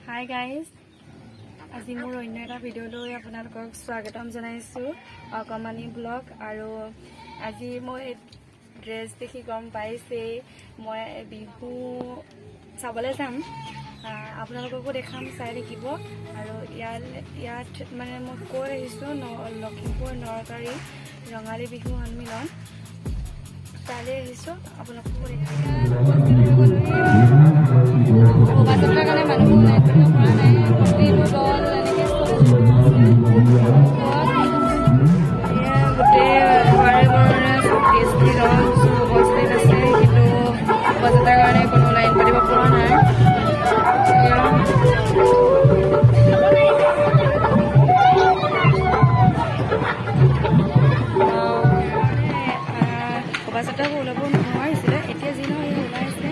Hi guys, আজি মোৰ অন্য এটা ভিডিঅ'লৈ আপোনালোকক স্বাগতম জনাইছোঁ অকমানি ব্লগ আৰু আজি মই ড্ৰেছ দেখি গম পাইছে মই বিহু চাবলৈ যাম আপোনালোককো দেখাম চাই দেখিব আৰু ইয়াত মানে মই কৈ আহিছোঁ লখিমপুৰ নৰকাৰী ৰঙালী বিহু সন্মিলন তালৈ আহিছোঁ আপোনালোককো দেখাম বাজেটৰ কাৰণে মানুহ ওলাই কৰিব পৰা নাই গোটেইটো দল এনেকৈ গোটেই ঘৰে ঘৰে টেষ্টি দল উপস্থিত আছে কিন্তু বাজেটৰ কাৰণে কোনো লাইন পাতিব পৰা নাই বাজেটৰ ওলাব নোৱাৰিছিলে এতিয়া যি নহয় ওলাইছে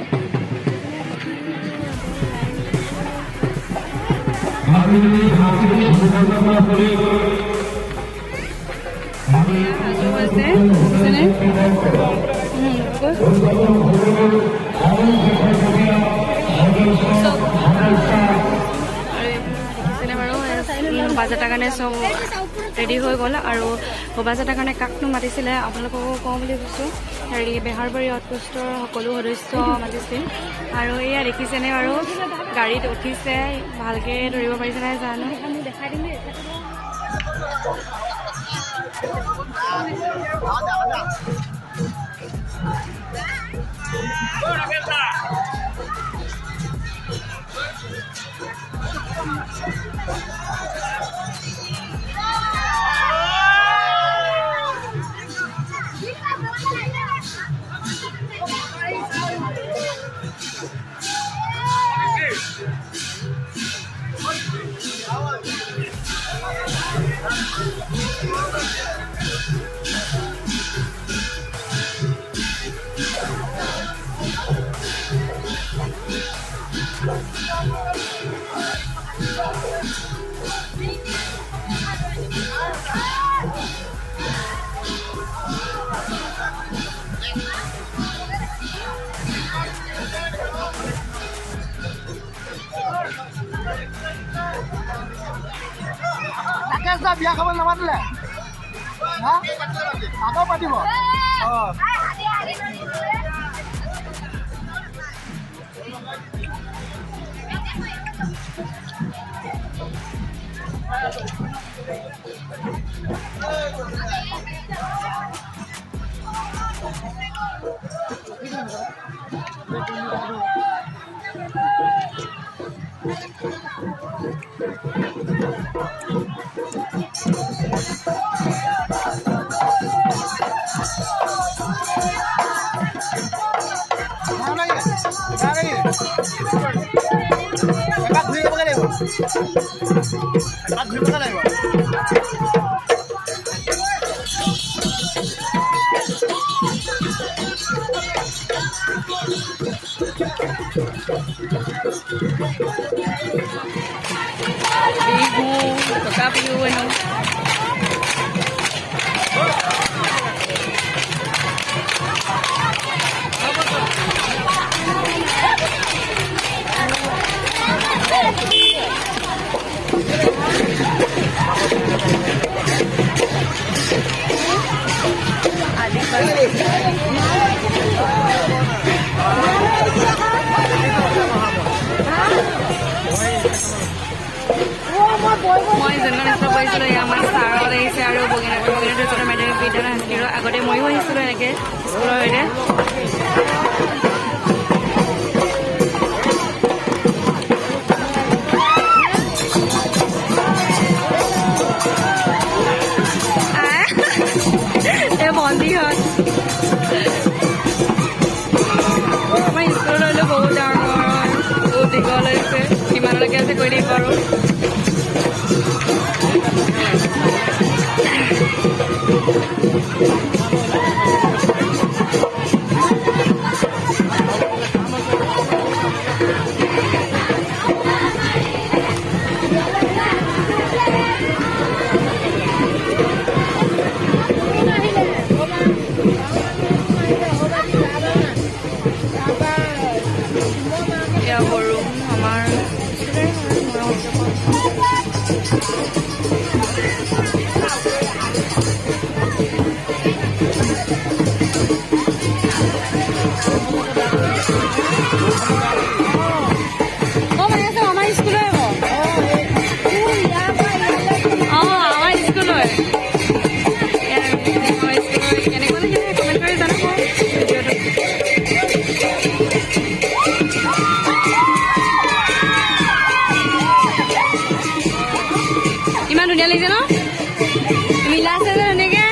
বাজেটাৰ কাৰণে চব ৰেডি হৈ গ'ল আৰু বাজেটাৰ কাৰণে কাকনো মাতিছিলে আপোনালোককো কওঁ বুলি কৈছোঁ হেৰি বেহাৰবাৰী আউটপোষ্টৰ সকলো সদস্য মাতিছিল আৰু এয়া দেখিছেনে বাৰু গাড়ীত উঠিছে ভালকৈ ধৰিব পাৰিছে নাই জানো দেখাই দিম বিয়া খাব নামাতিলে আকৌ পাতিব Bihu, bueno. মই যেনেকৈ দেখা পাইছিলোঁ আমাৰ ছাৰত আহিছে আৰু বগীনাথৰ মাধ্যমিক বিদ্যালয় হাতীৰ আগতে ময়ো আহিছিলোঁ এনেকৈ স্কুলৰ সৈতে এই মন্দিৰত আমাৰ স্কুললৈ বহুত ডাঙৰ বহুত দীঘল হৈছে কিমানলৈকে আছে কৈ দিব পাৰোঁ ধুনীয়া লাগিছে ন মিলা আছে যে এনেকে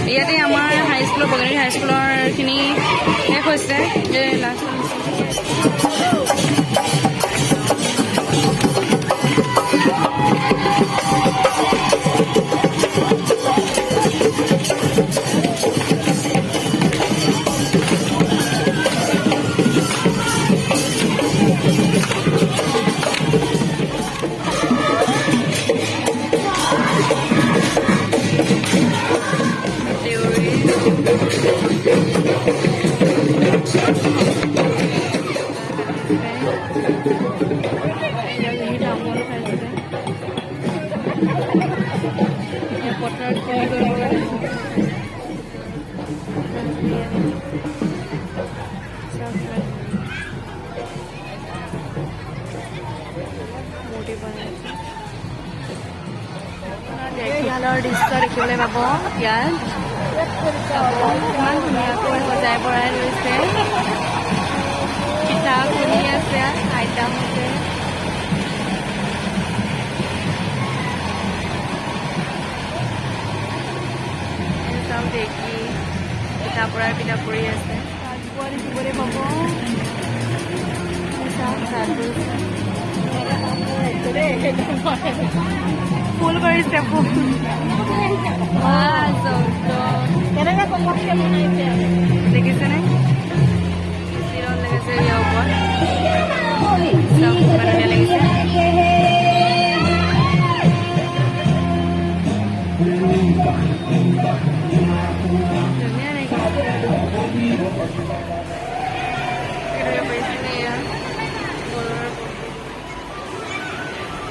ইয়াতে আমাৰ হাইস্কুলৰ বগেৰী হাইস্কুলৰখিনি শেষ হৈছে লাষ্ট ভালৰ দৃশ্য দেখিবলৈ পাব ইয়াত ইমান ধুনীয়াকৈ সজাই পৰাই লৈছে পিঠা খুন্দি আছে আইতাহঁতে চাওক দেখি পিঠা পৰি আছে ৰাতিপুৱা দেখিবলৈ পাব ফুল কৰিছে ফুল দেখিছেনে চিৰণ লাগিছে ইয়াৰ ওপৰত ধুনীয়া লাগিছে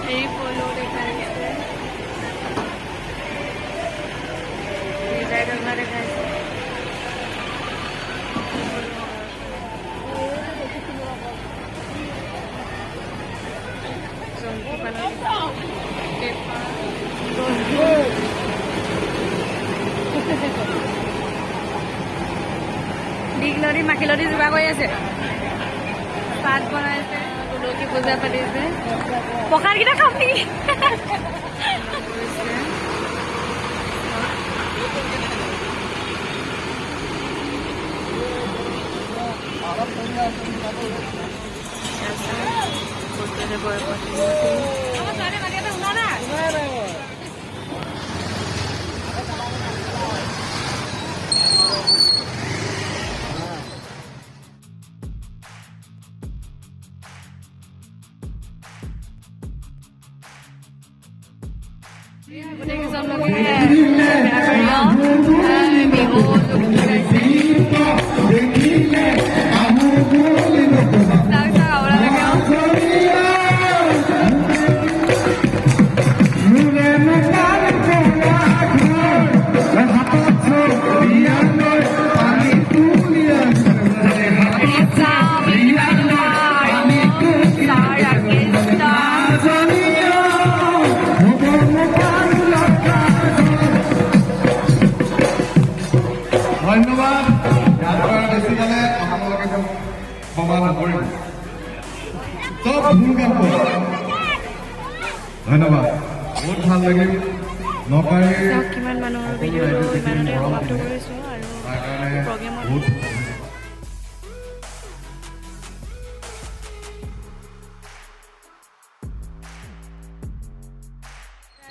এই ফুলো দেখাইছে দেখা দেখাইছে দীঘলতি মাখিলতি যোগাৰ কৰি আছে ভাত বনাইছে তুলসী পূজা পাতিছে প্ৰসাদকেইটা খাম নেকি গোটেইকেইজন লোকে বিহু ধন্যবাদ যাত্ৰা বেছি গ'লে আপোনালোকে সমান নকৰিব চব ভুল কাম কৰিব ধন্যবাদ বহুত ভাল লাগিল নকাৰী কিমান মানুহৰ ভিডিঅ'টো ইমানতে সমাপ্ত কৰিছোঁ আৰু প্ৰগ্ৰেমত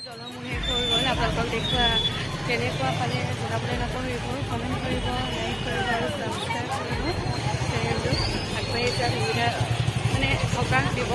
জলমূল শেষ হৈ গ'ল আপোনালোকক দেখুওৱা কেনেকুৱা পালে জনাবলৈ নাপাহৰিব কমেণ্ট কৰিব লাইক কৰিব আৰু ছাবস্ক্ৰাইব কৰিব চেনেলটো আগবাঢ়ি যোৱাৰ সুবিধা মানে সকাহ দিব